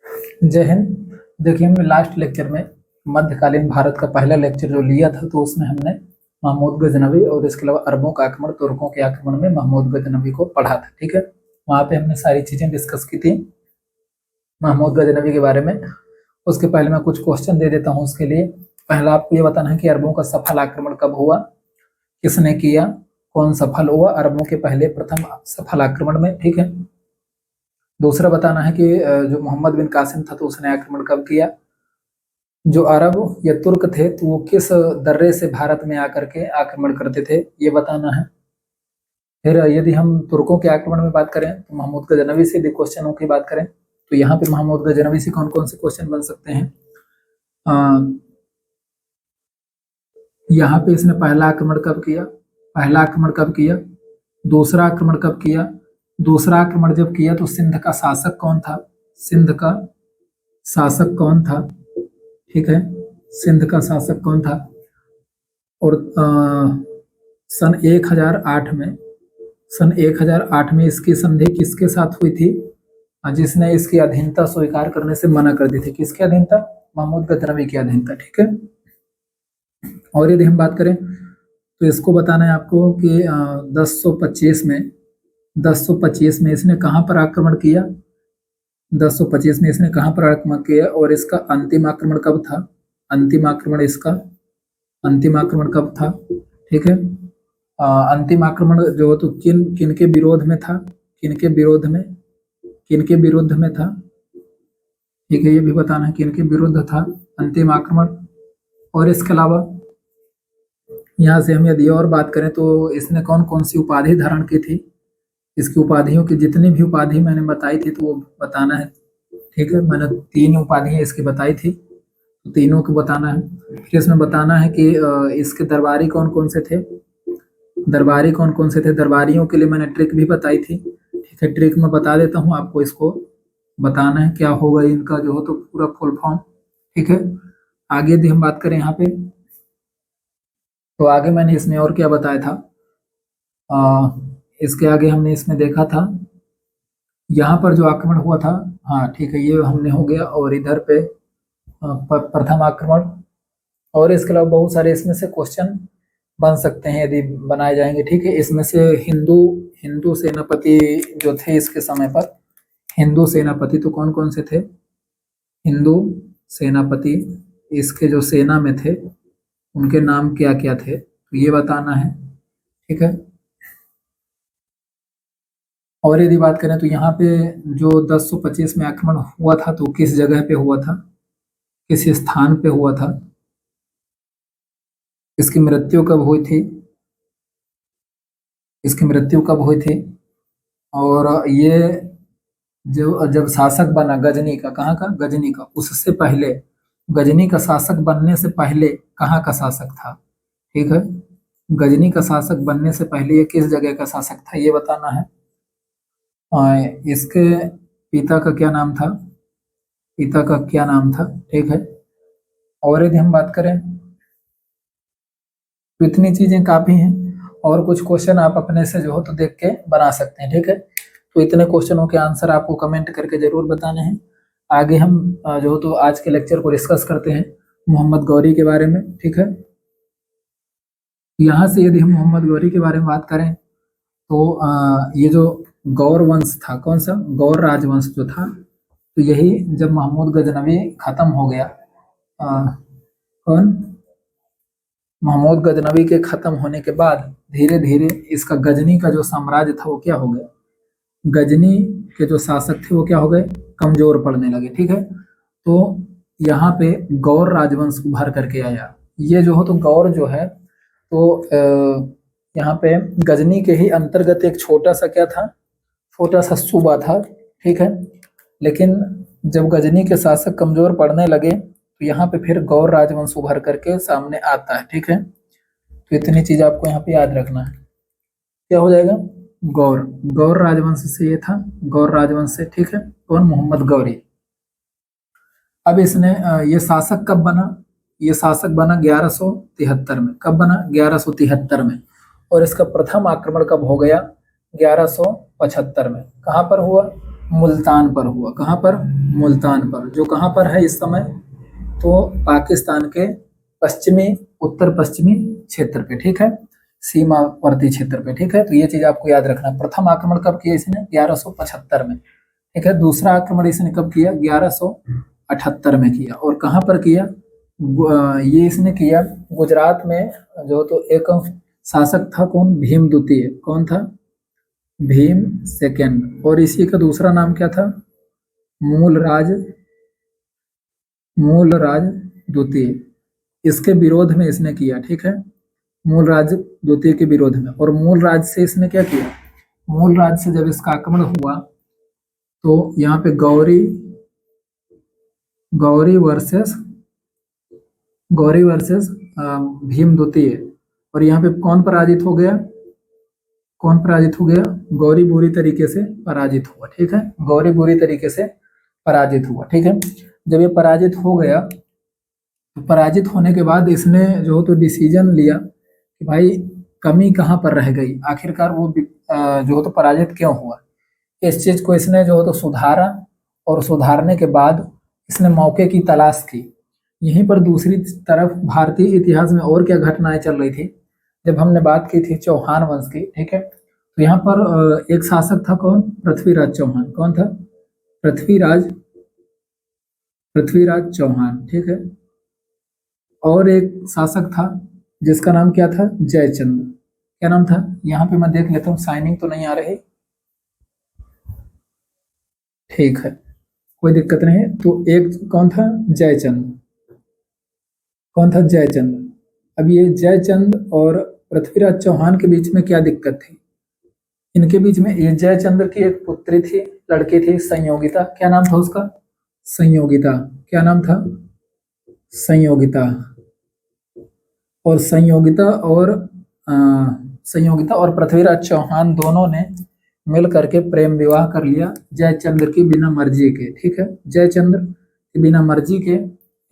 जय हिंद। देखिए, हमने लास्ट लेक्चर में मध्यकालीन भारत का पहला लेक्चर जो लिया था, तो उसमें हमने महमूद गजनवी और इसके अलावा अरबों का आक्रमण, तुर्कों के आक्रमण में महमूद गजनवी को पढ़ा था। ठीक है, वहां पे हमने सारी चीजें डिस्कस की थी महमूद गजनवी के बारे में। उसके पहले मैं कुछ क्वेश्चन दे देता हूँ। उसके लिए पहला आपको ये बताना है कि अरबों का सफल आक्रमण कब हुआ, किसने किया, कौन सफल हुआ अरबों के पहले प्रथम सफल आक्रमण में। ठीक है, दूसरा बताना है कि जो मोहम्मद बिन कासिम था तो उसने आक्रमण कब किया। जो अरब या तुर्क थे तो वो किस दर्रे से भारत में आकर के आक्रमण करते थे, ये बताना है। फिर यदि हम तुर्कों के आक्रमण में बात करें तो महमूद गजनवी से, यदि क्वेश्चनों की बात करें तो यहाँ पे महमूद गजनवी से कौन कौन से क्वेश्चन बन सकते हैं। यहाँ पे इसने पहला आक्रमण कब किया, पहला आक्रमण कब किया, दूसरा आक्रमण कब किया, दूसरा आक्रमण जब किया तो सिंध का शासक कौन था, सिंध का शासक कौन था। ठीक है, सिंध का शासक कौन था। और सन 1008 में, सन 1008 में इसकी संधि किसके साथ हुई थी, जिसने इसकी अधीनता स्वीकार करने से मना कर दी थी। किसकी अधीनता, महमूद गजनवी की अधीनता। ठीक है, और यदि हम बात करें तो इसको बताना है आपको कि 1025 में, 1025 में इसने कहाँ पर आक्रमण किया, 1025 में इसने कहाँ पर आक्रमण किया और इसका अंतिम आक्रमण कब था, अंतिम आक्रमण इसका, अंतिम आक्रमण कब था। ठीक है, अंतिम आक्रमण जो हो तो किन किन के विरोध में था, किन के विरोध में, किन के विरुद्ध में था। ठीक है, ये भी बताना है किन के विरुद्ध था अंतिम आक्रमण। और इसके अलावा यहाँ से हम यदि और बात करें तो इसने कौन कौन सी उपाधि धारण की थी, इसकी उपाधियों की जितनी भी उपाधि मैंने बताई थी तो वो बताना है। ठीक है, मैंने 3 उपाधियां इसकी बताई थी, तो तीनों को बताना है। फिर इसमें बताना है कि इसके दरबारी कौन कौन से थे, दरबारी कौन कौन से थे। दरबारियों के लिए मैंने ट्रिक भी बताई थी। ठीक है, ट्रिक मैं बता देता हूँ आपको, इसको बताना है क्या होगा इनका जो हो तो पूरा फुल फॉर्म। ठीक है, आगे यदि हम बात करें यहाँ पे तो आगे मैंने इसमें और क्या बताया था। इसके आगे हमने इसमें देखा था यहाँ पर जो आक्रमण हुआ था। हाँ ठीक है, ये हमने हो गया। और इधर पे प्रथम आक्रमण, और इसके अलावा बहुत सारे इसमें से क्वेश्चन बन सकते हैं यदि बनाए जाएंगे। ठीक है, इसमें से हिंदू हिंदू सेनापति जो थे इसके समय पर, हिंदू सेनापति तो कौन कौन से थे, हिंदू सेनापति इसके जो सेना में थे उनके नाम क्या क्या थे, तो ये बताना है। ठीक है, और यदि बात करें तो यहाँ पे जो 1025 में आक्रमण हुआ था तो किस जगह पे हुआ था, किस स्थान पे हुआ था, इसकी मृत्यु कब हुई थी, इसकी मृत्यु कब हुई थी। और ये जो जब शासक बना गजनी का, कहाँ का, गजनी का, उससे पहले, गजनी का शासक बनने से पहले कहाँ का शासक था। ठीक है, गजनी का शासक बनने से पहले ये किस जगह का शासक था, ये बताना है। इसके पिता का क्या नाम था, पिता का क्या नाम था। ठीक है, और यदि हम बात करें तो इतनी चीजें काफी हैं, और कुछ क्वेश्चन आप अपने से जो हो तो देख के बना सकते हैं। ठीक है, तो इतने क्वेश्चनों के आंसर आपको कमेंट करके जरूर बताने हैं। आगे हम जो हो तो आज के लेक्चर को डिस्कस करते हैं मोहम्मद गौरी के बारे में। ठीक है, यहाँ से यदि हम मोहम्मद गौरी के बारे में बात करें तो ये जो गौर वंश था, कौन सा, गौर राजवंश जो था, तो यही जब महमूद गजनवी खत्म हो गया, कौन, महमूद गजनवी के खत्म होने के बाद धीरे धीरे इसका गजनी का जो साम्राज्य था वो क्या हो गया, गजनी के जो शासक थे वो क्या हो गए, कमजोर पड़ने लगे। ठीक है, तो यहाँ पे गौर राजवंश उभर करके आया। ये जो हो तो गौर जो है तो यहाँ पे गजनी के ही अंतर्गत एक छोटा सा क्या था, छोटा सा सूबा था। ठीक है, लेकिन जब गजनी के शासक कमजोर पड़ने लगे तो यहाँ पे फिर गौर राजवंश उभर करके सामने आता है। ठीक है, तो इतनी चीज आपको यहाँ पे याद रखना है। क्या हो जाएगा, गौर, गौर राजवंश से ये था, गौर राजवंश से। ठीक है, कौन, मोहम्मद गौरी। अब इसने ये शासक कब बना, ये शासक बना 1173 में। कब बना, 1173 में। और इसका प्रथम आक्रमण कब हो गया, 1175 में। कहाँ पर हुआ, मुल्तान पर हुआ। कहाँ पर? मुल्तान पर, जो कहाँ पर है इस समय? तो पाकिस्तान के पश्चिमी, उत्तर पश्चिमी क्षेत्र पे, ठीक है, सीमावर्ती क्षेत्र पे, ठीक है। तो ये चीज आपको याद रखना। प्रथम आक्रमण कब किया इसने? 1175 में, ठीक है। दूसरा आक्रमण इसने कब किया? 1178 में किया। और कहाँ पर किया? ये इसने किया गुजरात में। जो तो एक शासक था, कौन? भीम द्वितीय। कौन था? भीम सेकेंड। और इसी का दूसरा नाम क्या था? मूलराज, मूलराज द्वितीय। इसके विरोध में इसने किया, ठीक है, मूलराज द्वितीय के विरोध में। और मूलराज से इसने क्या किया? मूलराज से जब इसका आक्रमण हुआ तो यहाँ पे गौरी, गौरी वर्सेस, गौरी वर्सेस भीम द्वितीय। और यहाँ पे कौन पराजित हो गया? कौन पराजित हो गया? गौरी बुरी तरीके से पराजित हुआ, ठीक है, गौरी बुरी तरीके से पराजित हुआ, ठीक है। जब ये पराजित हो गया तो पराजित होने के बाद इसने जो तो डिसीजन लिया कि भाई कमी कहाँ पर रह गई, आखिरकार वो जो तो पराजित क्यों हुआ। इस चीज को इसने जो तो सुधारा, और सुधारने के बाद इसने मौके की तलाश की। यहीं पर दूसरी तरफ भारतीय इतिहास में और क्या घटनाएं चल रही थी? जब हमने बात की थी चौहान वंश की, ठीक है, तो यहाँ पर एक शासक था, कौन? पृथ्वीराज चौहान। कौन था? पृथ्वीराज, पृथ्वीराज चौहान, ठीक है। और एक शासक था जिसका नाम क्या था? जयचंद। क्या नाम था? यहाँ पे मैं देख लेता हूँ, साइनिंग तो नहीं आ रही, ठीक है, कोई दिक्कत नहीं है। तो एक कौन था? जयचंद। कौन था? जयचंद। अब ये जयचंद और पृथ्वीराज चौहान के बीच में क्या दिक्कत थी? इनके बीच में, ये जयचंद्र की एक पुत्री थी, लड़की थी, संयोगिता। क्या नाम था उसका? संयोगिता। क्या नाम था? संयोगिता। और संयोगिता और पृथ्वीराज चौहान दोनों ने मिल करके प्रेम विवाह कर लिया जयचंद्र की बिना मर्जी के, ठीक है, जयचंद्र की बिना मर्जी के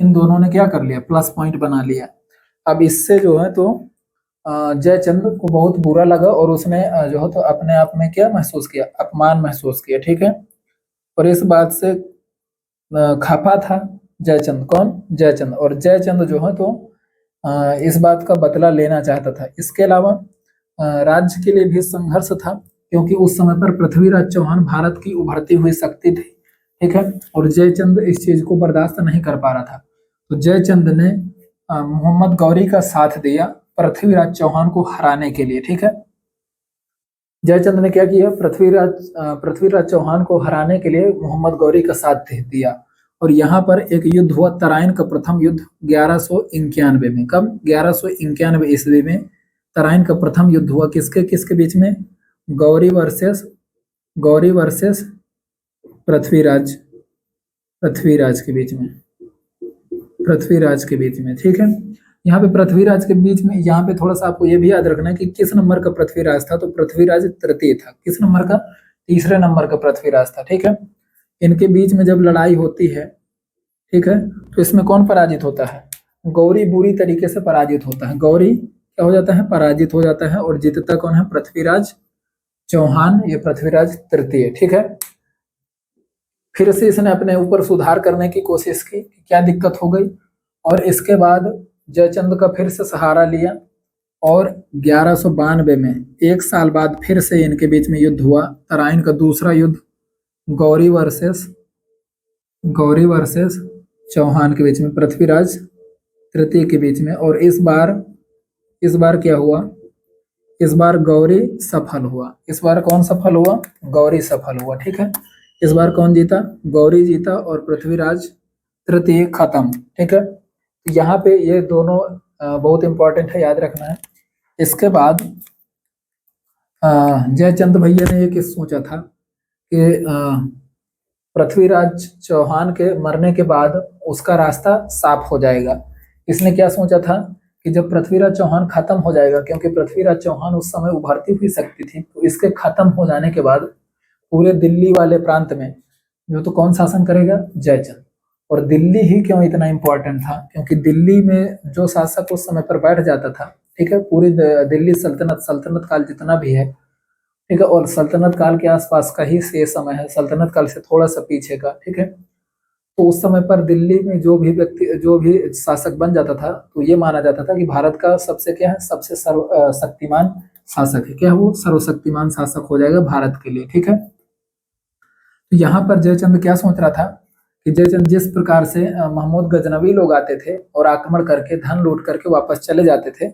इन दोनों ने क्या कर लिया? प्लस पॉइंट बना लिया। अब इससे जो है तो जयचंद्र को बहुत बुरा लगा और उसने जो है तो अपने आप में क्या महसूस किया? अपमान महसूस किया, ठीक है। और इस बात से खफा था जयचंद। कौन? जयचंद। और जयचंद जो है तो इस बात का बदला लेना चाहता था। इसके अलावा राज्य के लिए भी संघर्ष था, क्योंकि उस समय पर पृथ्वीराज चौहान भारत की उभरती हुई शक्ति थी, ठीक है, और जयचंद इस चीज को बर्दाश्त नहीं कर पा रहा था। तो जयचंद ने मोहम्मद गौरी का साथ दिया पृथ्वीराज चौहान को हराने के लिए, ठीक है। जयचंद ने क्या किया? पृथ्वीराज चौहान को हराने के लिए मोहम्मद गौरी का साथ दिया। और यहाँ पर एक युद्ध हुआ, तराइन का प्रथम युद्ध 1191 में। कब? 1191 ईस्वी में तराइन का प्रथम युद्ध हुआ। किसके किसके बीच में? गौरी वर्सेस पृथ्वीराज, पृथ्वीराज के बीच में, पृथ्वीराज के बीच में, ठीक है। यहाँ पे पृथ्वीराज के बीच में, यहाँ पे थोड़ा सा आपको ये भी याद रखना है कि किस नंबर का पृथ्वीराज था। तो पृथ्वीराज तृतीय था। किस नंबर का? तीसरे नंबर का पृथ्वीराज था, ठीक है। इनके बीच में जब लड़ाई होती है, ठीक है, तो इसमें कौन पराजित होता है? गौरी बुरी तरीके से पराजित होता है। गौरी क्या हो जाता है? पराजित हो जाता है। और जीतता कौन है? पृथ्वीराज चौहान, ये पृथ्वीराज तृतीय, ठीक है। फिर से इसने अपने ऊपर सुधार करने की कोशिश की, क्या दिक्कत हो गई, और इसके बाद जयचंद का फिर से सहारा लिया। और 1192 में, एक साल बाद, फिर से इनके बीच में युद्ध हुआ, तराइन का दूसरा युद्ध, गौरी वर्सेस चौहान के बीच में, पृथ्वीराज तृतीय के बीच में। और इस बार क्या हुआ? इस बार गौरी सफल हुआ। इस बार कौन सफल हुआ? गौरी सफल हुआ, ठीक है। इस बार कौन जीता? गौरी जीता और पृथ्वीराज तृतीय खत्म, ठीक है। यहाँ पे ये दोनों बहुत इंपॉर्टेंट है, याद रखना है। इसके बाद जयचंद भैया ने ये किस सोचा था कि पृथ्वीराज चौहान के मरने के बाद उसका रास्ता साफ हो जाएगा। इसने क्या सोचा था कि जब पृथ्वीराज चौहान खत्म हो जाएगा, क्योंकि पृथ्वीराज चौहान उस समय उभरती हुई शक्ति थी, तो इसके खत्म हो जाने के बाद पूरे दिल्ली वाले प्रांत में जो तो कौन शासन करेगा? जयचंद। और दिल्ली ही क्यों इतना इंपॉर्टेंट था? क्योंकि दिल्ली में जो शासक उस समय पर बैठ जाता था, ठीक है, पूरी दिल्ली सल्तनत काल जितना भी है, ठीक है, और सल्तनत काल के आसपास का ही ये समय है, सल्तनत काल से थोड़ा सा पीछे का। ठीक है, तो उस समय पर दिल्ली में जो भी व्यक्ति, जो भी शासक बन जाता था, तो ये माना जाता था कि भारत का सबसे क्या है, सबसे शक्तिमान शासक है। क्या है वो? सर्वशक्तिमान शासक हो जाएगा भारत के लिए। ठीक है, तो यहाँ पर जयचंद क्या सोच रहा था कि जयचंद जिस प्रकार से महमूद गजनवी लोग आते थे और आक्रमण करके धन लूट करके वापस चले जाते थे,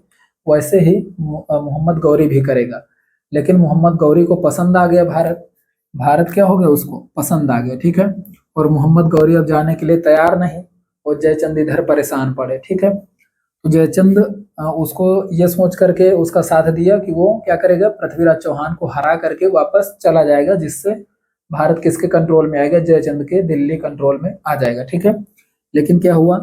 वैसे ही मोहम्मद गौरी भी करेगा। लेकिन मोहम्मद गौरी को पसंद आ गया भारत, भारत क्या हो गया, उसको पसंद आ गया। ठीक है, और मोहम्मद गौरी अब जाने के लिए तैयार नहीं, और जयचंद इधर परेशान पड़े। ठीक है, तो जयचंद उसको ये सोच करके उसका साथ दिया कि वो क्या करेगा, पृथ्वीराज चौहान को हरा करके वापस चला जाएगा, जिससे भारत किसके कंट्रोल में आएगा, जयचंद के दिल्ली कंट्रोल में आ जाएगा। ठीक है, लेकिन क्या हुआ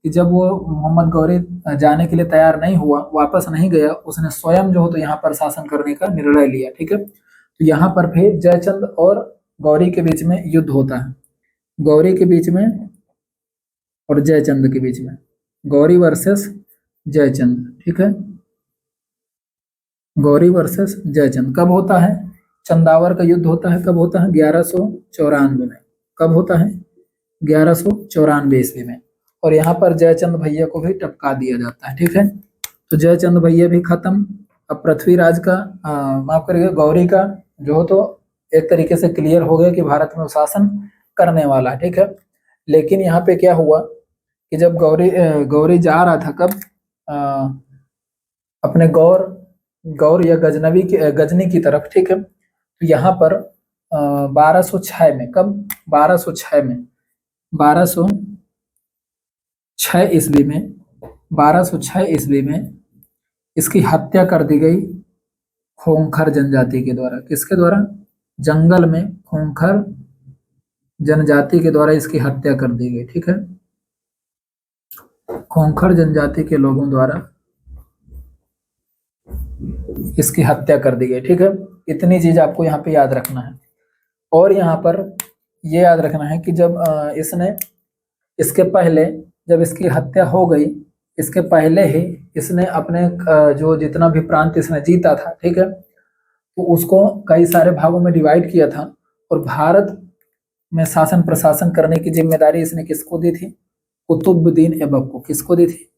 कि जब वो मोहम्मद गौरी जाने के लिए तैयार नहीं हुआ, वापस नहीं गया, उसने स्वयं जो हो तो यहाँ पर शासन करने का निर्णय लिया। ठीक है, तो यहाँ पर फिर जयचंद और गौरी के बीच में युद्ध होता है, गौरी के बीच में और जयचंद के बीच में, गौरी वर्सेस जयचंद। ठीक है, गौरी वर्सेस जयचंद कब होता है? चंदावर का युद्ध होता है। कब होता है? 1194 में। कब होता है? 1194 ईस्वी में। और यहाँ पर जयचंद भैया को भी टपका दिया जाता है। ठीक है, तो जयचंद भैया भी खत्म। अब पृथ्वीराज का माफ करिएगा, गौरी का जो हो तो एक तरीके से क्लियर हो गया कि भारत में शासन करने वाला है। ठीक है, लेकिन यहाँ पे क्या हुआ कि जब गौरी जा रहा था, कब अपने गौर या गजनी की तरफ। ठीक है, तो यहाँ पर 1206 में, कब? 1206 में, 1206 ईस्वी में, 1206 ईस्वी में इसकी हत्या कर दी गई खोंखर जनजाति के द्वारा। किसके द्वारा? जंगल में खोंखर जनजाति के द्वारा इसकी हत्या कर दी गई। ठीक है, खोंखर जनजाति के लोगों द्वारा इसकी हत्या कर दी गई। ठीक है, इतनी चीज आपको यहाँ पे याद रखना है। और यहाँ पर ये याद रखना है कि जब इसके पहले जब इसकी हत्या हो गई, इसके पहले ही इसने अपने जो जितना भी प्रांत इसने जीता था, ठीक है, तो उसको कई सारे भागों में डिवाइड किया था, और भारत में शासन प्रशासन करने की जिम्मेदारी इसने किसको दी थी? कुतुबुद्दीन ऐबक को। किसको दी थी?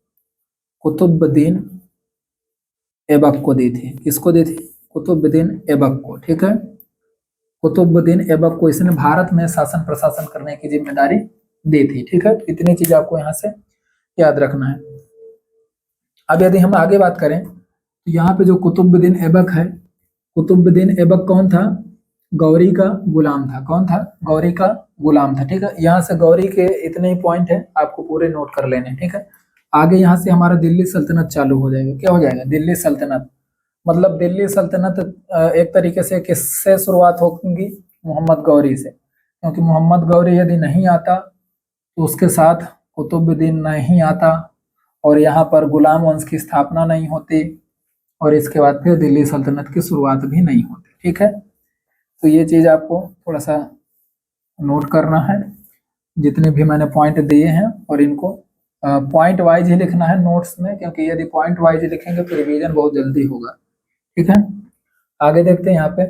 कुतुबुद्दीन ऐबक को दी थी। किसको दी थी? कुतुबुद्दीन ऐबक को। ठीक है, कुतुबुद्दीन ऐबक को इसने भारत में शासन प्रशासन करने की जिम्मेदारी दी थी। ठीक है, इतनी चीज आपको यहाँ से याद रखना है। अब यदि हम आगे बात करें तो यहाँ पे जो कुतुबुद्दीन ऐबक है, कुतुबुद्दीन ऐबक कौन था? गौरी का गुलाम था। कौन था? गौरी का गुलाम था। ठीक है, यहाँ से गौरी के इतने ही पॉइंट है, आपको पूरे नोट कर लेने। ठीक है, आगे यहाँ से हमारा दिल्ली सल्तनत चालू हो जाएगा। क्या हो जाएगा? दिल्ली सल्तनत। मतलब दिल्ली सल्तनत एक तरीके से किससे शुरुआत होगी? मोहम्मद गौरी से, क्योंकि मोहम्मद गौरी यदि नहीं आता तो उसके साथ कुतुबुद्दीन नहीं आता, और यहाँ पर गुलाम वंश की स्थापना नहीं होती, और इसके बाद फिर दिल्ली सल्तनत की शुरुआत भी नहीं होती। ठीक है, तो ये चीज आपको थोड़ा सा नोट करना है, जितने भी मैंने पॉइंट दिए हैं, और इनको पॉइंट वाइज ही लिखना है नोट्स में, क्योंकि यदि पॉइंट वाइज लिखेंगे तो रिवीजन बहुत जल्दी होगा। ठीक है, आगे देखते हैं यहाँ पे।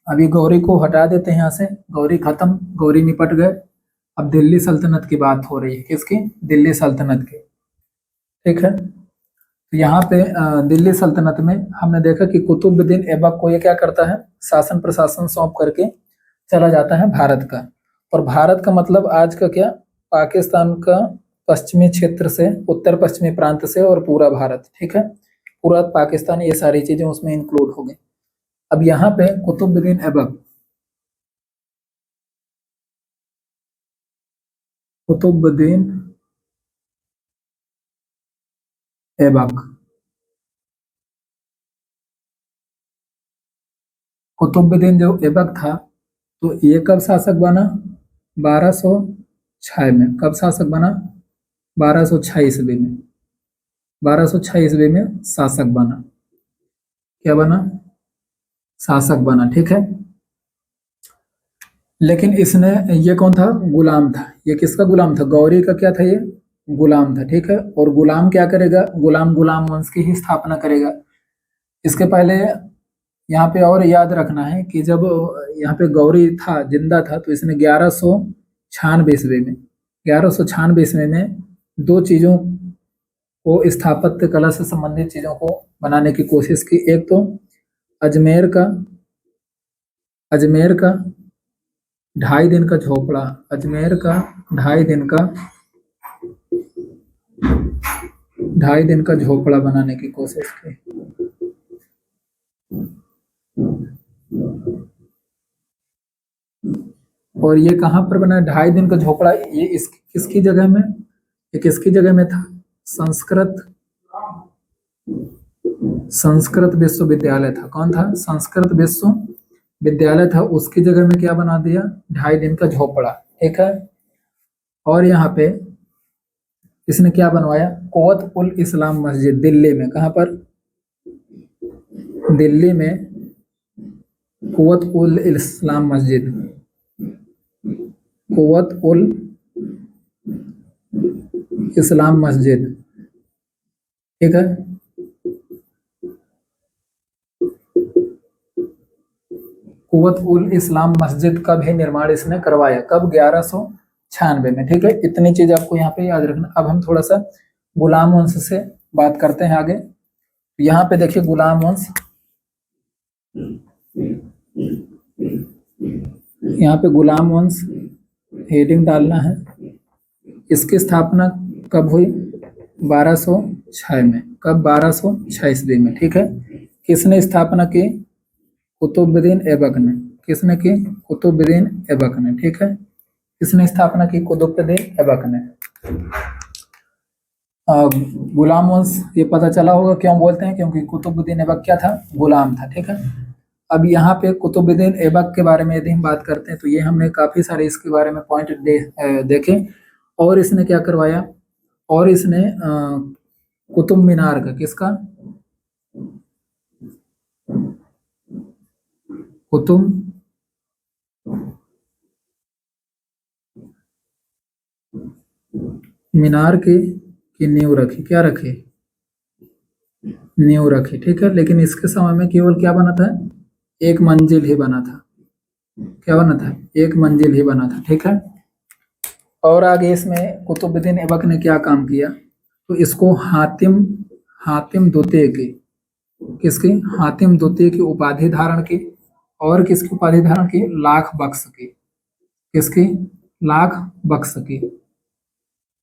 अभी गौरी को हटा देते हैं यहाँ से, गौरी खत्म, गौरी निपट गए। अब दिल्ली सल्तनत की बात हो रही है। किसकी? दिल्ली सल्तनत की। ठीक है, तो यहाँ पे दिल्ली सल्तनत में हमने देखा कि कुतुबुद्दीन ऐबक को ये क्या करता है? शासन प्रशासन सौंप करके चला जाता है भारत का। और भारत का मतलब आज का क्या? पाकिस्तान का पश्चिमी क्षेत्र से, उत्तर पश्चिमी प्रांत से, और पूरा भारत। ठीक है, पूरा पाकिस्तान, ये सारी चीजें उसमें इंक्लूड हो गई। अब यहाँ पे कुतुबुद्दीन ऐबक, कुतुबुद्दीन ऐबक, कुतुबुद्दीन जो ऐबक था, तो ये कब शासक बना? 1206 में। कब शासक बना? 1206 ईस्वी में। 1206 ईस्वी में शासक बना। क्या बना? शासक बना। ठीक है, लेकिन इसने, ये कौन था? गुलाम था। ये किसका गुलाम था? गौरी का क्या था? ये गुलाम था। ठीक है, और गुलाम क्या करेगा? गुलाम गुलाम वंश की ही स्थापना करेगा। इसके पहले यहाँ पे और याद रखना है कि जब यहाँ पे गौरी था, जिंदा था, तो इसने 1196 ईस्वी में, 1196 ईस्वी में दो चीजों को, स्थापत्य कला से संबंधित चीजों को बनाने की कोशिश की। एक तो अजमेर का अजमेर का 2.5 दिन का झोपड़ा, अजमेर का 2.5 दिन का 2.5 दिन का झोपड़ा बनाने की कोशिश की। और ये कहाँ पर बना? 2.5 दिन का झोपड़ा ये किसकी जगह में, ये किसकी जगह में था? संस्कृत संस्कृत विश्वविद्यालय था। कौन था? संस्कृत विश्वविद्यालय था, उसकी जगह में क्या बना दिया? 2.5 दिन का झोपड़ा। ठीक है। और यहाँ पे इसने क्या बनवाया? कुव्वत उल इस्लाम मस्जिद, दिल्ली में। कहाँ पर? दिल्ली में कुव्वत उल इस्लाम मस्जिद, कुव्वत उल इस्लाम मस्जिद। ठीक है। कुव्वत उल इस्लाम मस्जिद का भी निर्माण इसने करवाया। कब? 1196 में। ठीक है। इतनी चीज आपको यहाँ पे याद रखना। अब हम थोड़ा सा गुलाम वंश से बात करते हैं आगे। यहाँ पे देखिए गुलाम वंश, यहाँ पे गुलाम वंश हेडिंग डालना है। इसकी स्थापना कब हुई? 1206 में। कब? 1206 ईस्वी में। ठीक है। किसने स्थापना की? कुतुबुद्दीन ऐबक ने। किसने की? कुतुबुद्दीन ऐबक ने। ठीक है। किसने स्थापना की? कुतुबुद्दीन ऐबक ने। गुलाम वंश ये पता चला होगा क्यों बोलते हैं, क्योंकि कुतुबुद्दीन ऐबक क्या था? गुलाम था। ठीक है। अब यहाँ पे कुतुबुद्दीन ऐबक के बारे में यदि हम बात करते हैं तो ये हमने काफी सारे इसके बारे में पॉइंट देखे। और इसने क्या करवाया? और इसने कुतुब मीनार का, किसका? कुतुब मीनार की नींव रखी। क्या रखी? नींव रखी। ठीक है। लेकिन इसके समय में केवल क्या बना था? एक मंजिल ही बना था। क्या बना था? एक मंजिल ही बना था। ठीक है। और आगे इसमें कुतुबुद्दीन ऐबक ने क्या काम किया? तो इसको हातिम हातिम द्वितीय की, किसकी? हातिम द्वितीय की उपाधि धारण की। और किसकी उपाधि धारण की? लाख बख्श की। किसकी? लाख बख्श की।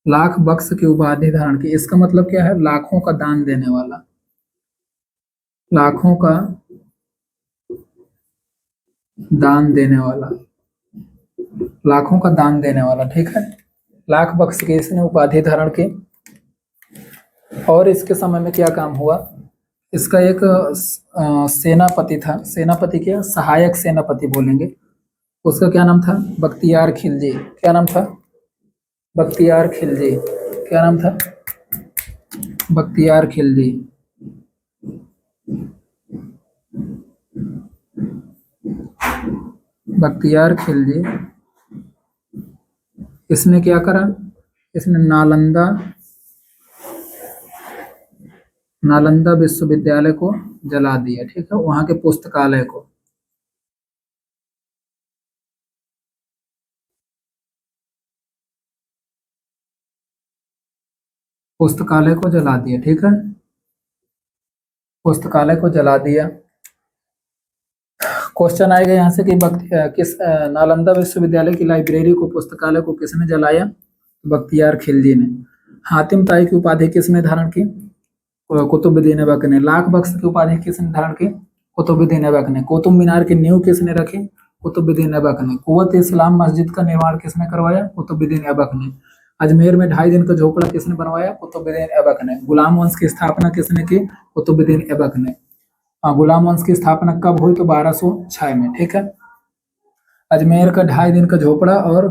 लाख बख्श की उपाधि धारण की। इसका मतलब क्या है? लाखों का दान देने वाला। लाखों का दान देने वाला। लाखों का दान देने वाला। ठीक है। लाख बख्श की इसने उपाधि धारण की। और इसके समय में क्या काम हुआ? इसका एक सेनापति था। सेनापति क्या? सहायक सेनापति बोलेंगे। उसका क्या नाम था? बख्तियार खिलजी। क्या नाम था? बख्तियार खिलजी। क्या नाम था? बख्तियार खिलजी। बख्तियार खिलजी। इसने क्या करा? इसने नालंदा विश्वविद्यालय को जला दिया। ठीक है। वहां के पुस्तकालय को, पुस्तकालय को जला दिया। ठीक है। पुस्तकालय को जला दिया। क्वेश्चन आएगा यहाँ से कि किस नालंदा विश्वविद्यालय की लाइब्रेरी को, पुस्तकालय को किसने जलाया? बख्तियार खिलजी ने। हातिम ताई की उपाधि किसने धारण की? कुतुबुद्दीन ऐबक ने। लाख बख्श की उपाधि किसने धारण की? कुतुबुद्दीन ऐबक ने। कुतुब मीनार की नींव किसने रखी? कुतुबुद्दीन ऐबक ने। कुव्वत इस्लाम मस्जिद का निर्माण किसने करवाया? कुतुबुद्दीन ऐबक ने। अजमेर में 2.5 दिन का झोपड़ा किसने बनवाया? कुतुबुद्दीन ऐबक ने। गुलाम वंश की स्थापना किसने की? कुतुबुद्दीन ऐबक ने। गुलाम वंश की स्थापना कब हुई? तो 1206 में। ठीक है। अजमेर का 2.5 दिन का झोपड़ा और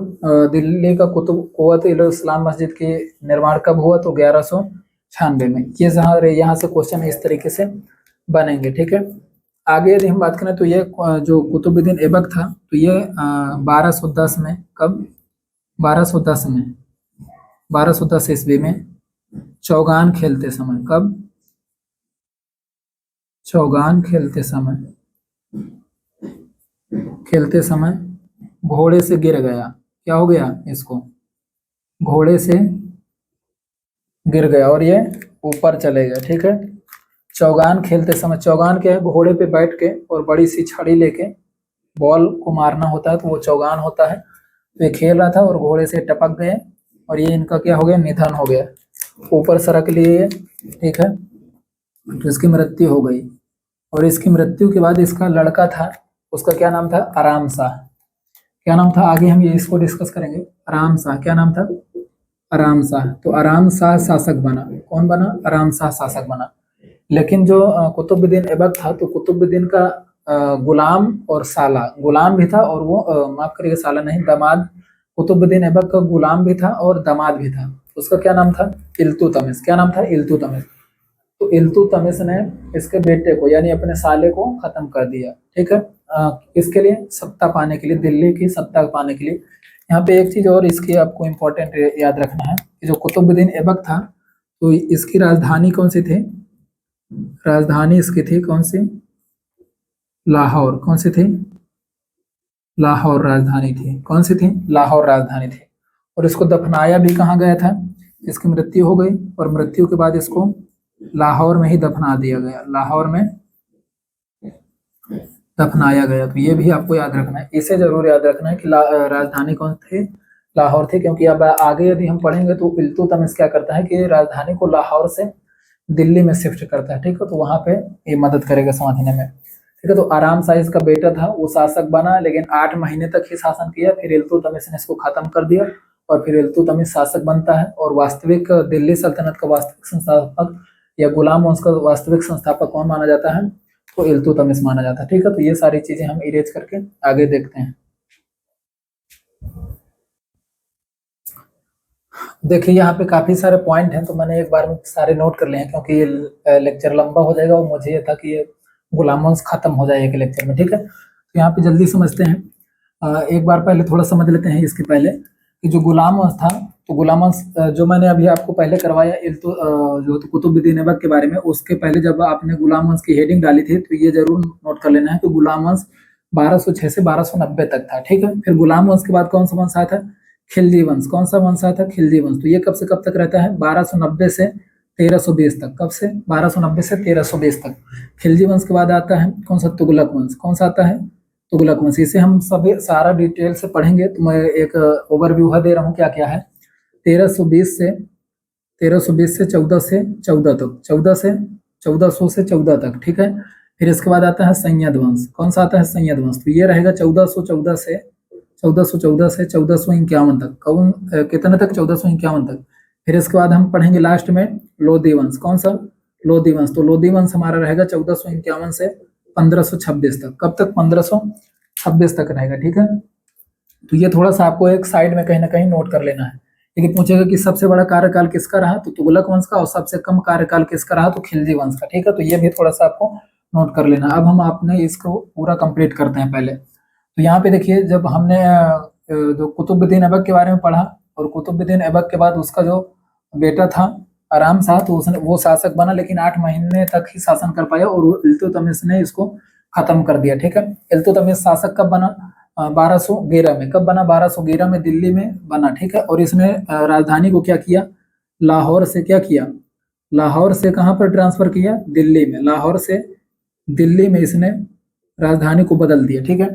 दिल्ली का कुव्वत उल इस्लाम मस्जिद के निर्माण कब हुआ? तो 1196 में। ये यहाँ से क्वेश्चन इस तरीके से बनेंगे। ठीक है। आगे यदि हम बात करें तो ये जो कुतुबुद्दीन ऐबक था, तो ये 1210 में। कब? 1210 में, 1210 ईस्वी में चौगान खेलते समय। कब? चौगान खेलते समय। खेलते समय घोड़े से गिर गया। क्या हो गया इसको? घोड़े से गिर गया और ये ऊपर चले गए। ठीक है। चौगान खेलते समय, चौगान क्या है? घोड़े पे बैठ के और बड़ी सी छड़ी लेके बॉल को मारना होता है, तो वो चौगान होता है। तो ये खेल रहा था और घोड़े से टपक गए और ये इनका क्या हो गया? निधन हो गया। ऊपर सरक लिए। ठीक है। तो इसकी मृत्यु हो गई। और इसकी मृत्यु के बाद इसका लड़का था, उसका क्या नाम था? आराम शाह। क्या नाम था? आगे हम ये इसको डिस्कस करेंगे। आराम शाह। क्या नाम था? आराम शाह। तो आराम शाह शासक बना। कौन बना? आराम शाह शासक बना। लेकिन जो कुतुबुद्दीन ऐबक था, तो कुतुबुद्दीन का गुलाम और साला, गुलाम भी था और वो माफ करिएगा, साला नहीं, दामाद। कुतुबुद्दीन ऐबक का गुलाम भी था और दामाद भी था। उसका क्या नाम था? इल्तुतमिश। क्या नाम था? इल्तुतमिश। तो इल्तुतमिश ने इसके बेटे को यानी अपने साले को खत्म कर दिया। ठीक है। इसके लिए, सत्ता पाने के लिए, दिल्ली की सत्ता पाने के लिए। यहाँ पे एक चीज और इसकी आपको इम्पोर्टेंट याद रखना है कि जो कुतुबुद्दीन ऐबक था, तो इसकी राजधानी कौन सी थी? राजधानी इसकी थी कौन सी? लाहौर। कौन सी थी? लाहौर राजधानी थी। कौन सी थी? लाहौर राजधानी थी। और इसको दफनाया भी कहाँ गया था? इसकी मृत्यु हो गई और मृत्यु के बाद इसको लाहौर में ही दफना दिया गया। लाहौर में दफनाया गया। तो ये भी आपको याद रखना है, इसे जरूर याद रखना है कि राजधानी कौन थी? लाहौर थी। क्योंकि अब आगे यदि हम पढ़ेंगे तो इल्तुतमिश क्या करता है कि राजधानी को लाहौर से दिल्ली में शिफ्ट करता है। ठीक है। तो वहां पे ये मदद करेगा समझने में। ठीक है। तो आराम शाह इसका बेटा था, वो शासक बना, लेकिन 8 महीने तक ही शासन किया। फिर इल्तुतमिश ने इसको खत्म कर दिया और फिर इल्तुतमिश शासक बनता है। और वास्तविक दिल्ली सल्तनत का वास्तविक संस्थापक या गुलाम वंश का वास्तविक संस्थापक कौन माना जाता है? तो इल्तुतमिश माना जाता है। ठीक है। तो ये सारी चीजें हम इरेज करके आगे देखते हैं। देखिए यहाँ पे काफी सारे पॉइंट हैं, तो मैंने एक बार में सारे नोट कर लिए हैं क्योंकि ये लेक्चर लंबा हो जाएगा और मुझे ये था कि ये गुलाम वंश खत्म हो जाए एक लेक्चर में। ठीक है। तो यहाँ पे जल्दी समझते हैं। एक बार पहले थोड़ा समझ लेते हैं इसके पहले कि जो गुलाम वंश था, तो गुलाम वंश जो मैंने अभी आपको पहले करवाया जो तो कुतुबुद्दीन ऐबक के बारे में, उसके पहले जब आपने गुलाम वंश की हेडिंग डाली थी तो ये जरूर नोट कर लेना है कि गुलाम वंश 1206 से 1290 तक था। ठीक है। फिर गुलाम वंश के बाद कौन सा वंश आया था? खिलजी वंश। कौन सा वंश आया था? खिलजी वंश। तो ये कब से कब तक रहता है? 1290 से 1320 तक। कब से? 1290 से 1320 तक। खिलजी वंश के बाद आता है कौन सा? तुगलक वंश। कौन सा आता है? तुगलक वंश। इसे हम सभी सारा डिटेल से पढ़ेंगे, तो मैं एक ओवरव्यू दे रहा हूँ क्या क्या है। 1320 से 14 से 14 तक, 14 से 1400 से 14 तक। ठीक है। फिर इसके बाद आता है संयद वंश। कौन सा आता है? संयद वंश। तो ये रहेगा 1414 से 1451 तक। कौन कितने तक? 1451 तक। फिर इसके बाद हम पढ़ेंगे लास्ट में लोधी वंश। कौन सा? लोधी वंश। तो लोधी वंश हमारा रहेगा 1451 से 1526 तक। कब तक? 1526 तक रहेगा। ठीक है। तो ये थोड़ा सा आपको एक साइड में कहीं ना कहीं नोट कर लेना है। लेकिन पूछेगा कि सबसे बड़ा कार्यकाल किसका रहा, तो तुगलक वंश का, और सबसे कम कार्यकाल किसका रहा, तो खिलजी वंश का। ठीक है। तो ये भी थोड़ा सा आपको नोट कर लेना। अब हम आपने इसको पूरा कंप्लीट करते हैं पहले। तो यहाँ पे देखिए, जब हमने जो कुतुबुद्दीन ऐबक के बारे में पढ़ा और कुतुबुद्दीन ऐबक के बाद उसका जो बेटा था आराम शाह, तो उसने वो शासक बना, लेकिन 8 महीने तक ही शासन कर पाया और इल्तुतमिश ने इसको खत्म कर दिया। ठीक है। इल्तुतमिश शासक कब बना? 1211 में। कब बना? 1211 में दिल्ली में बना। ठीक है। और इसने राजधानी को क्या किया? लाहौर से क्या किया? लाहौर से कहाँ पर ट्रांसफर किया? दिल्ली में। लाहौर से दिल्ली में इसने राजधानी को बदल दिया। ठीक है।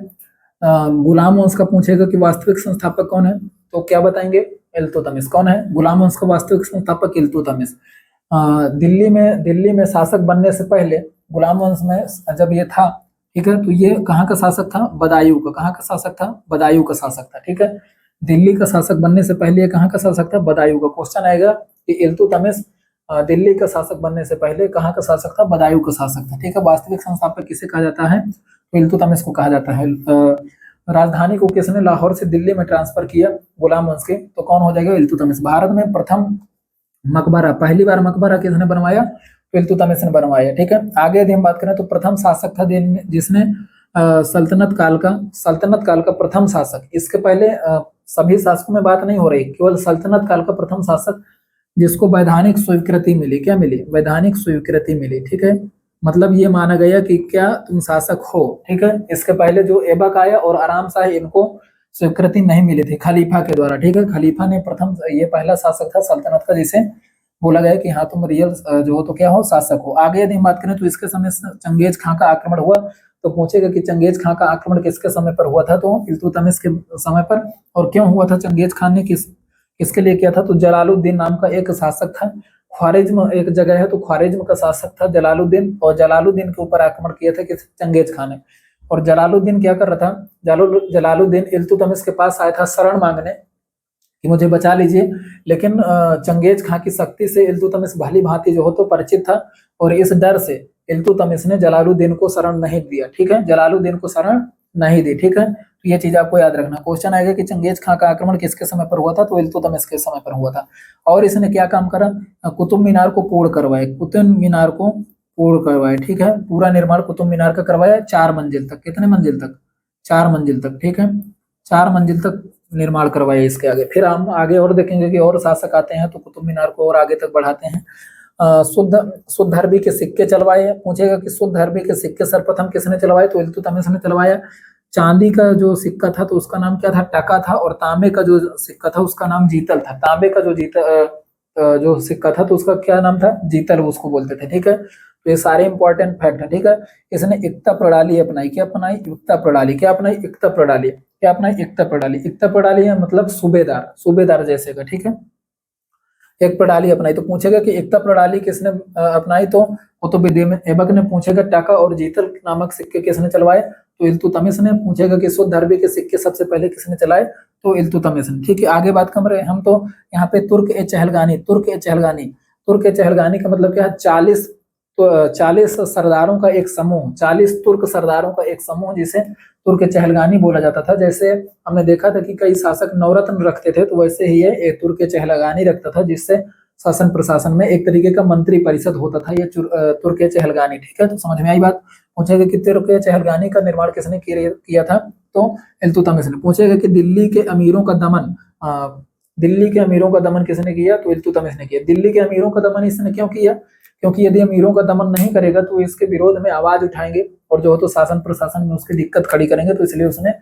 गुलाम वंश का पूछेगा कि वास्तविक संस्थापक कौन है, तो क्या बताएंगे? इल्तुतमिश। कौन है गुलाम वंश का वास्तविक संस्थापक? इल्तुतमिश। दिल्ली में शासक बनने से पहले गुलाम वंश में जब ये था, ठीक है, तो ये कहाँ का शासक था? बदायूं का। कहाँ का शासक था? बदायूं का शासक था। ठीक है। दिल्ली का शासक बनने से पहले ये कहाँ का शासक था? बदायूं का। क्वेश्चन आएगा कि इल्तुतमिश दिल्ली का शासक बनने से पहले कहाँ का शासक था? बदायूं का शासक था। ठीक है। वास्तविक संस्थापक किसे कहा जाता है? तो इल्तुतमिश को कहा जाता है। राजधानी को किसने लाहौर से दिल्ली में ट्रांसफर किया गुलाम वंश के, तो कौन हो जाएगा? इल्तुतमिश। भारत में प्रथम मकबरा, पहली बार मकबरा किसने बनवाया? तो इल्तुतमिश ने बनवाया। ठीक है। आगे यदि हम बात करें तो प्रथम शासक था जिसने सल्तनत काल का प्रथम शासक, इसके पहले सभी शासकों में बात नहीं हो रही, केवल सल्तनत काल का प्रथम शासक जिसको वैधानिक स्वीकृति मिली। क्या मिली? वैधानिक स्वीकृति मिली। ठीक है। मतलब ये माना गया कि क्या तुम शासक हो, ठीक है। इसके पहले जो ऐबक आया और आराम शाह, इनको स्वीकृति नहीं मिली थी खलीफा के द्वारा, ठीक है। खलीफा ने प्रथम, ये पहला शासक था सल्तनत का जिसे बोला गया कि हाँ तुम रियल जो हो तो क्या हो, शासक हो। आगे यदि हम बात करें तो इसके समय चंगेज खां का आक्रमण हुआ, तो पूछेगा कि चंगेज खां का आक्रमण किसके समय पर हुआ था, तो इल्तुतमिश के समय पर। और क्यों हुआ था, चंगेज खान ने किसके लिए किया था, तो जलालुद्दीन नाम का एक शासक था, ख्वारिज्म एक जगह है, तो ख्वारिज्म का शासक था जलालुद्दीन, और जलालुद्दीन के ऊपर आक्रमण किया था किस, चंगेज खान ने। और जलालुद्दीन क्या कर रहा था, जलालुद्दीन इल्तुतमिश के पास आया था शरण मांगने कि मुझे बचा लीजिए, लेकिन चंगेज खां की शक्ति से इल्तुतमिश भली भांति जो हो तो परिचित था, और इस डर से इल्तुतमिश ने जलालुद्दीन को शरण नहीं दिया, ठीक है, जलालुद्दीन को शरण नहीं दी, ठीक है। तो ये चीज आपको याद रखना। क्वेश्चन आएगा कि चंगेज खां का आक्रमण किसके समय पर हुआ था, तो इल्तुतमिश के समय पर हुआ था। और इसने क्या काम करा, कुतुब मीनार को पूर्ण करवाए, कुतुब मीनार को पूर्ण करवाए, ठीक है। पूरा निर्माण कुतुब मीनार का करवाया 4 मंजिल तक, कितने मंजिल तक, 4 मंजिल तक, ठीक है, 4 मंजिल तक निर्माण करवाया इसके आगे। फिर हम आगे और देखेंगे कि और शासक आते हैं तो कुतुब मीनार को और आगे तक बढ़ाते हैं। शुद्ध अरबी के सिक्के चलवाए, पूछेगा कि शुद्ध अरबी के सिक्के सर्वप्रथम किसने चलवाए, तो इल्तुतमिश ने चलवाया। चांदी का जो सिक्का था तो उसका नाम क्या था, टका था, और तांबे का जो सिक्का था उसका नाम जीतल था। तांबे का जो सिक्का था तो उसका क्या नाम था, जीतल उसको बोलते थे, ठीक है। तो ये सारे इंपॉर्टेंट फैक्ट है, ठीक है। इसने एकता प्रणाली अपनाई, क्या अपनाई, एकता प्रणाली, क्या अपनाई, एकता प्रणाली, क्या अपनाई, एकता प्रणाली। एकता प्रणाली है मतलब सूबेदार, सूबेदार जैसे का, ठीक है, एक प्रणाली अपनाई। तो पूछेगा कि एकता प्रणाली किसने अपनाई, तो कुतुबुद्दीन में ऐबक ने। पूछेगा टका और जीतल नामक सिक्के किसने चलवाए, तो इल्तुतमिश ने। पूछेगा कि शुद्ध अरबी के सिक्के सबसे पहले किसने चलाए, तो इल्तुतमिश ने, ठीक है। आगे बात कर रहे हैं हम, तो यहाँ पे तुर्क ए चहलगानी, तुर्क ए चहलगानी, तुर्क ए चहलगानी का मतलब क्या है, 40 तो 40 सरदारों का एक समूह, 40 तुर्क सरदारों का एक समूह जिसे तुर्क चहलगानी बोला जाता था। जैसे हमने देखा था कि कई शासक नवरत्न रखते थे, तो वैसे ही ये तुर्क चहलगानी रखता था, जिससे शासन प्रशासन में एक तरीके का मंत्री परिषद होता था ये तुर्क चहलगानी, ठीक है। तो समझ में आई बात। पूछेगा कि तुर्क चहलगानी का निर्माण किसने किया था, तो इल्तुतमिश ने। पूछेगा कि दिल्ली के अमीरों का दमन, दिल्ली के अमीरों का दमन किसने किया, तो इल्तुतमिश ने किया। दिल्ली के अमीरों का दमन इसने क्यों किया, क्योंकि यदि अमीरों का दमन नहीं करेगा तो इसके विरोध में आवाज उठाएंगे और जो है तो शासन प्रशासन में उसकी दिक्कत खड़ी करेंगे। तो इसलिए उसने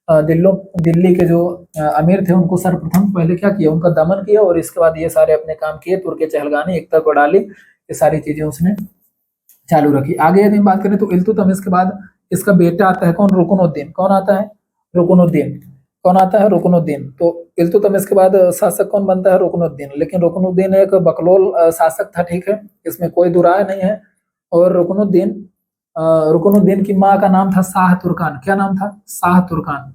दिल्ली के जो अमीर थे उनको सर्वप्रथम पहले क्या किया, उनका दमन किया, और इसके बाद ये सारे अपने काम किए। तुर्क चहलगानी, एकता प्रणाली, ये सारी चीजें उसने चालू रखी। आगे यदि हम बात करें तो इल्तुतमिश के बाद इसका बेटा आता है कौन, रुकनुद्दीन। कौन आता है, रुकनुद्दीन। कौन आता है, रुकनुद्दीन। तो इल्तुतमिश के बाद शासक कौन बनता है, रुकनुद्दीन। लेकिन रुकनुद्दीन एक बकलोल शासक था, ठीक है, इसमें कोई दुराय नहीं है। और रुकनुद्दीन की माँ का नाम था शाह तुर्कान। क्या नाम था, शाह तुर्कान।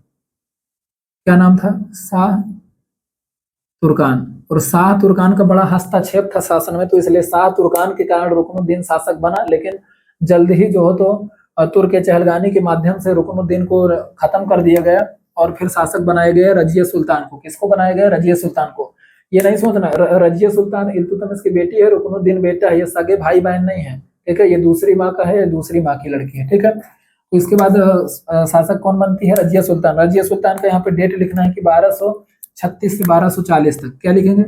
क्या नाम था, शाह तुर्कान। और शाह तुर्कान का बड़ा हस्तक्षेप था शासन में, तो इसलिए शाह तुर्कान के कारण रुकनुद्दीन शासक बना। लेकिन जल्द ही जो हो तो तुर्क चहलगानी के माध्यम से रुकनुद्दीन को खत्म कर दिया गया और फिर शासक बनाया गया रजिया सुल्तान को। किसको बनाया गया, रजिया सुल्तान को। ये नहीं सोचना रजिया सुल्तान इल्तुतमिश की बेटी है, रुकनुद्दीन बेटा है, ये सगे भाई बहन नहीं है, ठीक है। ये दूसरी माँ का है, ये दूसरी माँ की लड़की है, ठीक है। तो इसके बाद शासक कौन बनती है, रजिया सुल्तान। रजिया सुल्तान का यहाँ पे डेट लिखना है कि 1236 से 1240 तक। क्या लिखेंगे,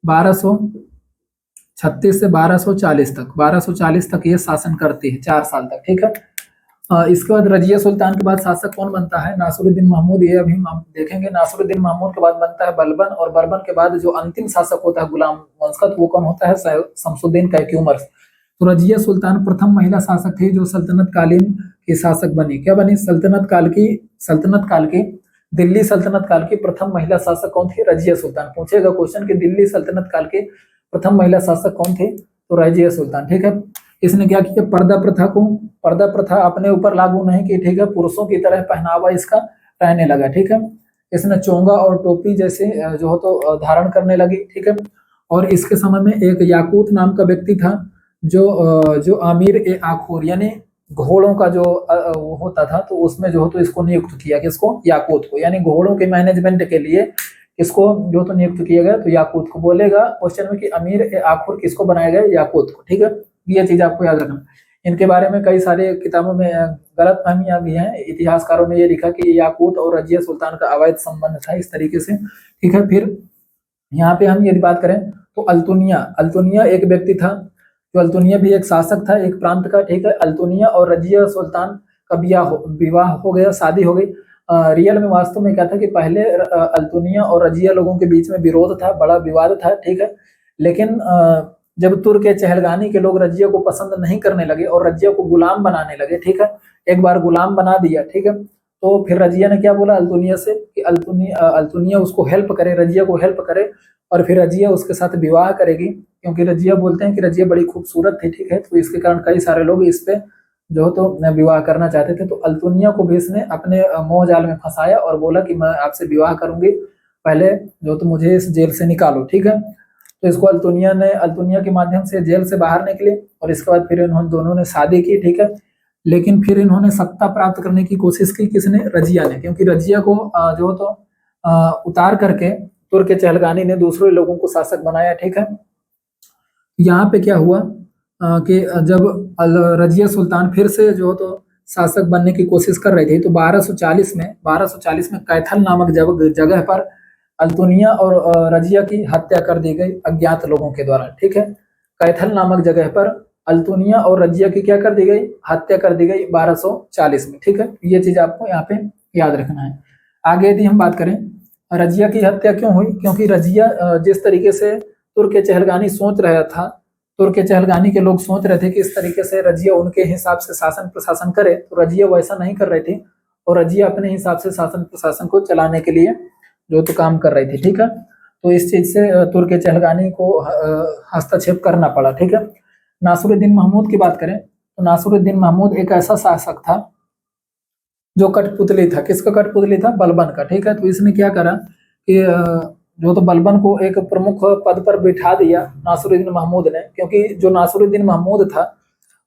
1236 से 1240 तक, 1240 तक ये शासन करती है, 4 साल तक, ठीक है। इसके बाद रजिया सुल्तान के बाद शासक कौन बनता है, नासिरुद्दीन महमूद। ये अभी हम देखेंगे। नासिरुद्दीन महमूद के बाद बनता है बलबन, और बलबन के बाद जो अंतिम शासक होता है गुलाम वंश का, तो वो कौन होता है, शमसुद्दीन कैक्यूमर्स। तो रजिया सुल्तान प्रथम महिला शासक थी जो सल्तनत कालीन की शासक बनी। क्या बनी, सल्तनत काल की दिल्ली सल्तनत काल की प्रथम महिला शासक कौन थी, रजिया सुल्तान। पूछेगा क्वेश्चन कि दिल्ली सल्तनत काल की प्रथम महिला शासक कौन थी, तो रजिया सुल्तान, ठीक है। इसने क्या किया, पर्दा प्रथा अपने ऊपर लागू नहीं की, ठीक है, पुरुषों की तरह पहनावा इसका रहने लगा, ठीक है। इसने चोंगा और टोपी जैसे जो हो तो धारण करने लगी, ठीक है। और इसके समय में एक याकूत नाम का व्यक्ति था जो आमिर ए आखोर, यानी घोड़ों का जो वो होता था, तो उसमें जो हो तो इसको नियुक्त किया, किसको, याकूत को। यानी घोड़ों के मैनेजमेंट के लिए इसको जो तो नियुक्त किया गया, तो याकूत को। बोलेगा क्वेश्चन में कि अमीर ए आखुर किसको बनाया गया, याकूत को, ठीक है। ये चीज आपको याद रखना। इनके बारे में कई सारे किताबों में गलत फहमियां भी हैं। इतिहासकारों ने ये लिखा कि याकूत और रजिया सुल्तान का अवैध संबंध था, इस तरीके से, ठीक है। फिर यहाँ पे हम यदि बात करें तो अल्तुनिया एक व्यक्ति था जो अल्तुनिया भी एक शासक था एक प्रांत का, ठीक है। अल्तुनिया और रजिया सुल्तान का विवाह हो गया, शादी हो गई। रियल में वास्तव में क्या था कि पहले अल्तुनिया और रजिया लोगों के बीच में विरोध था, बड़ा विवाद था, ठीक है। लेकिन जब तुर्क के चहलगानी के लोग रजिया को पसंद नहीं करने लगे और रजिया को गुलाम बनाने लगे, ठीक है, एक बार गुलाम बना दिया, ठीक है, तो फिर रजिया ने क्या बोला अल्तुनिया से कि अल्तुनिया उसको हेल्प करे, रजिया को हेल्प करे, और फिर रजिया उसके साथ विवाह करेगी, क्योंकि रजिया बोलते हैं कि रजिया बड़ी खूबसूरत थी, ठीक है, तो इसके कारण कई सारे लोग इस पे जो तो विवाह करना चाहते थे। तो अल्तुनिया को भी इसने अपने मोह जाल में फंसाया और बोला कि मैं आपसे विवाह करूंगी, पहले जो तो मुझे इस जेल से निकालो, ठीक है। तो इसको अल्तुनिया के माध्यम से जेल से बाहर निकले, और इसके बाद फिर इन्होंने दोनों ने शादी की, ठीक है। लेकिन फिर इन्होंने सत्ता प्राप्त करने की कोशिश की, किसने? रजिया ने, क्योंकि रजिया को जो तो उतार करके तुर्क के चहलगानी ने दूसरे लोगों को शासक बनाया, ठीक है। यहाँ पे क्या हुआ कि जब रजिया सुल्तान फिर से जो तो शासक बनने की कोशिश कर रही थी, तो 1240 में कैथल नामक जगह पर अल्तुनिया और रजिया की हत्या कर दी गई अज्ञात लोगों के द्वारा, ठीक है। कैथल नामक जगह पर अल्तुनिया और रजिया की क्या कर दी गई? हत्या कर दी गई 1240 में, ठीक है। ये चीज आपको यहाँ पे याद रखना है। आगे यदि हम बात करें रजिया की हत्या क्यों हुई, क्योंकि रजिया जिस तरीके से तुर्क के चहलगानी सोच रहा था, तुर्क के चहलगानी के लोग सोच रहे थे कि इस तरीके से रजिया उनके हिसाब से शासन प्रशासन करे, तो रजिया वैसा नहीं कर रही थी, और रजिया अपने हिसाब से शासन प्रशासन को चलाने के लिए जो तो काम कर रही थी, ठीक है। तो इस चीज से तुर्क के चहलगानी को हस्तक्षेप करना पड़ा, ठीक है। नासिरुद्दीन महमूद की बात करें तो नासिरुद्दीन महमूद एक ऐसा शासक था जो कठपुतली था। किसका कठपुतली था? बलबन का, ठीक है। तो इसने क्या करा कि जो तो बलबन को एक प्रमुख पद पर बिठा दिया नासिरुद्दीन महमूद ने, क्योंकि जो नासिरुद्दीन महमूद था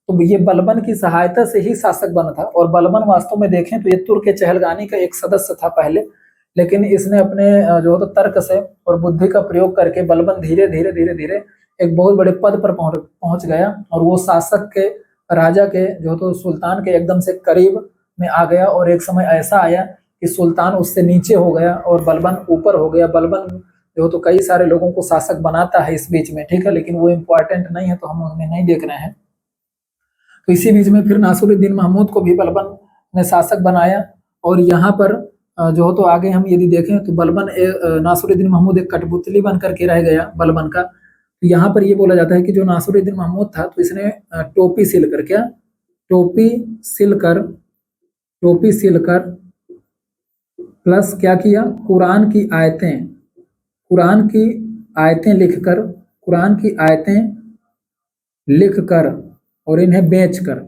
तो ये बलबन की सहायता से ही शासक बना था, और बलबन वास्तव में देखें तो ये तुर्क के चहलगानी का एक सदस्य था पहले, लेकिन इसने अपने जो तो तर्क से और बुद्धि का प्रयोग करके बलबन धीरे धीरे धीरे धीरे एक बहुत बड़े पद पर पहुंच गया, और वो शासक के, राजा के, जो तो सुल्तान के एकदम से करीब में आ गया, और एक समय ऐसा आया कि सुल्तान उससे नीचे हो गया और बलबन ऊपर हो गया। बलबन जो तो कई सारे लोगों को शासक बनाता है इस बीच में, ठीक है, लेकिन वो इम्पोर्टेंट नहीं है तो हम उन्हें नहीं देख रहे हैं। तो इसी बीच में फिर नासिरुद्दीन महमूद को भी बलबन ने शासक बनाया, और यहाँ पर जो तो आगे हम यदि देखें तो नासिरुद्दीन महमूद एक कठपुतली बन करके रह गया बलबन का। तो यहाँ पर ये बोला जाता है कि जो नासिरुद्दीन महमूद था तो इसने टोपी सिलकर, क्या टोपी सिलकर प्लस क्या किया? कुरान की आयतें लिखकर और इन्हें बेचकर,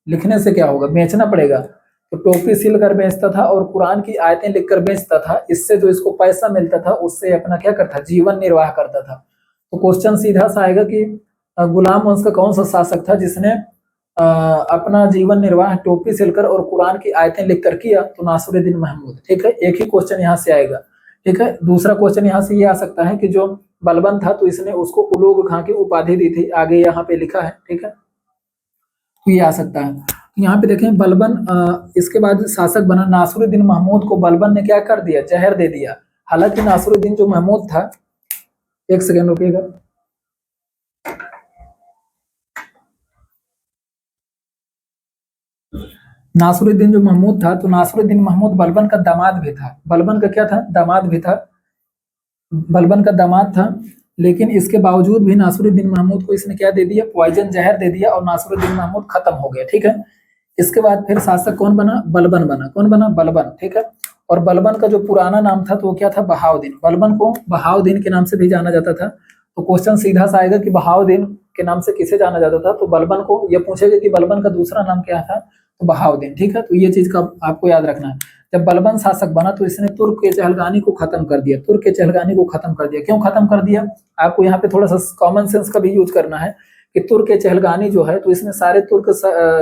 लिखने से क्या होगा? बेचना पड़ेगा, तो टोपी सिलकर बेचता था और कुरान की आयतें लिखकर बेचता था। इससे जो इसको पैसा मिलता था उससे अपना क्या करता? जीवन निर्वाह करता था। तो क्वेश्चन सीधा सा आएगा कि गुलाम वंश का कौन सा शासक था जिसने अपना जीवन निर्वाह टोपी सिलकर और कुरान की आयतें लिखकर किया? तो नासिरुद्दीन महमूद, ठीक है। एक ही क्वेश्चन यहाँ से आएगा, ठीक है। दूसरा क्वेश्चन यहाँ से ये आ सकता है कि जो बलबन था तो इसने उसको उलूग खां की उपाधि दी थी, आगे यहाँ पे लिखा है, ठीक है, तो ये आ सकता है। तो यहाँ पे देखें बलबन इसके बाद शासक बना। नासिरुद्दीन महमूद को बलबन ने क्या कर दिया? जहर दे दिया। हालांकि नासिरुद्दीन जो महमूद था, एक सेकेंड रुकिएगा, नासिरुद्दीन जो महमूद था तो नासिरुद्दीन महमूद बलबन का दामाद भी था। बलबन का क्या था? दामाद भी था, बलबन का दामाद था। लेकिन इसके बावजूद भी नासिरुद्दीन महमूद को इसने क्या दे दिया? पॉइजन, जहर दे दिया, और नासिरुद्दीन महमूद खत्म हो गया, ठीक है। इसके बाद फिर शासक कौन बना? बलबन बना। कौन बना? बलबन, ठीक है। और बलबन का जो पुराना नाम था तो वो क्या था? बहाउद्दीन। बलबन को बहाउद्दीन के नाम से भी जाना जाता था। तो क्वेश्चन सीधा सा आएगा कि बहाउद्दीन के नाम से किसे जाना जाता था? तो बलबन को। ये पूछेगा कि बलबन का दूसरा नाम क्या था? तो बहाउद्दीन, ठीक है। तो ये चीज का आपको याद रखना है। जब बलबन शासक बना तो इसने तुर्क के चहलगानी को खत्म कर दिया। तुर्क के चहलगानी को खत्म कर दिया। क्यों खत्म कर दिया? आपको यहाँ पे थोड़ा सा कॉमन सेंस का भी यूज करना है कि तुर्क के चहलगानी जो है तो इसमें सारे तुर्क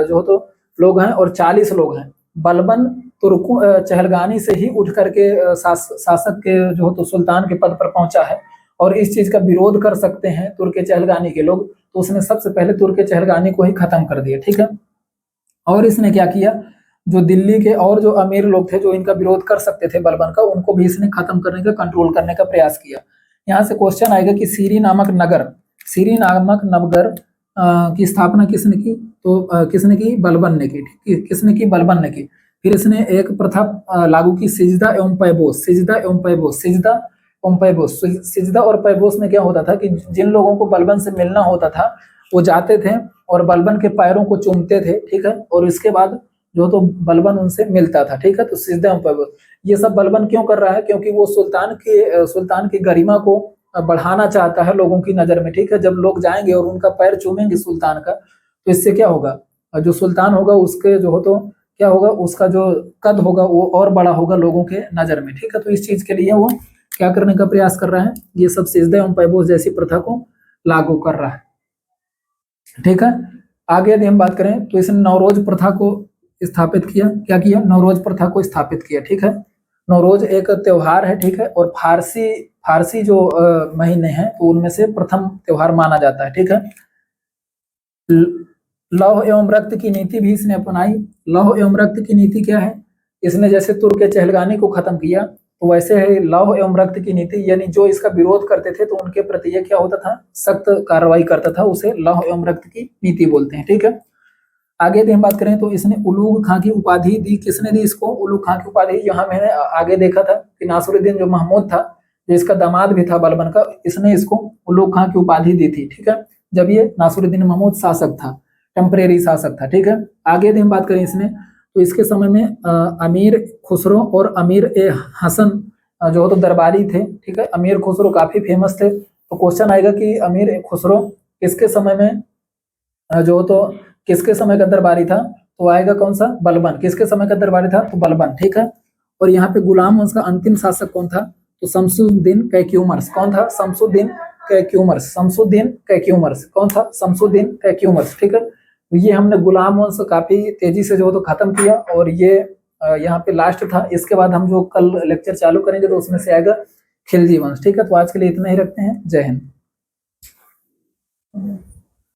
जो तो लोग हैं और 40 लोग हैं। बलबन तुर्कों चहलगानी से ही उठ करके शासक के जो तो सुल्तान के पद पर पहुंचा है, और इस चीज का विरोध कर सकते हैं तुर्क के चहलगानी के लोग, तो उसने सबसे पहले तुर्क के चहलगानी को ही खत्म कर दिया, ठीक है। और इसने क्या किया? जो दिल्ली के और जो अमीर लोग थे जो इनका विरोध कर सकते थे बलबन का, उनको भी इसने खत्म करने का, कंट्रोल करने का प्रयास किया। यहाँ से क्वेश्चन आएगा कि सीरी नामक नगर की स्थापना किसने की? तो किसने की? बलबन ने की। किसने की? बलबन ने की। फिर इसने एक प्रथा लागू की, सिजदा एवं पैबोस। सिजदा एवं पैबोस, सिजदा एवं पैबोस। सिजदा और पैबोस में क्या होता था कि जिन लोगों को बलबन से मिलना होता था वो जाते थे और बलबन के पैरों को चूमते थे, ठीक है, और इसके बाद जो तो बलबन उनसे मिलता था, ठीक है। तो सिजदा एवं पैबोस ये सब बलबन क्यों कर रहा है? क्योंकि वो सुल्तान की गरिमा को बढ़ाना चाहता है लोगों की नजर में, ठीक है। जब लोग जाएंगे और उनका पैर चूमेंगे सुल्तान का, तो इससे क्या होगा? जो सुल्तान होगा उसके जो हो तो क्या होगा, उसका जो कद होगा वो और बड़ा होगा लोगों के नजर में, ठीक है। तो इस चीज के लिए वो क्या करने का प्रयास कर रहा है? ये सब सिजदे एवं पैबोस जैसी प्रथा को लागू कर रहा है, ठीक है। आगे यदि हम बात करें तो इसने नवरोज प्रथा को स्थापित किया। क्या किया? नवरोज प्रथा को स्थापित किया, ठीक है। नवरोज एक त्योहार है, ठीक है, और फारसी जो महीने हैं तो उनमें से प्रथम त्योहार माना जाता है, ठीक है। लौह एवं रक्त की नीति भी इसने अपनाई। लौह एवं रक्त की नीति क्या है? इसने जैसे तुर्क के चहलगानी को खत्म किया, तो वैसे है लौह एवं रक्त की नीति, यानी जो इसका विरोध करते थे तो उनके प्रति ये क्या होता था? सख्त कार्रवाई करता था, उसे लौह एवं रक्त की नीति बोलते हैं, ठीक है। आगे यदि हम बात करें तो इसने उलूग खां की उपाधि दी। किसने दी इसको उलूग खां की उपाधि? यहाँ मैंने आगे देखा था कि नासिरुद्दीन जो महमूद था, जो इसका दामाद भी था बलबन का, इसने इसको उलूग खां की उपाधि दी थी, ठीक है, जब ये नासिरुद्दीन महमूद शासक था, टेम्परेरी शासक था, ठीक है। आगे यदि हम बात करें इसने, तो इसके समय में अमीर खुसरो और अमीर ए हसन जो तो दरबारी थे, ठीक है। अमीर खुसरो काफी फेमस थे, तो क्वेश्चन आएगा कि अमीर ए खुसरो किसके समय में जो तो किसके समय का दरबारी था? तो आएगा कौन सा? बलबन। किसके समय का दरबारी था? तो बलबन, ठीक है। और यहाँ पे गुलाम वंश का अंतिम शासक कौन था? तो शमसुद्दीन कैक्यूमर्स। कौन था? शमसुद्दीन कैक्यूमर्स। शमसुद्दीन कैक्यूमर्स कौन था? शमसुद्दीन कैक्यूमर्स, ठीक है। तो ये हमने गुलाम वंश काफी तेजी से जो तो खत्म किया, और ये यहाँ पे लास्ट था। इसके बाद हम जो कल लेक्चर चालू करेंगे तो उसमें से आएगा खिलजी वंश, ठीक है। तो आज के लिए इतना ही रखते हैं। जय हिंद।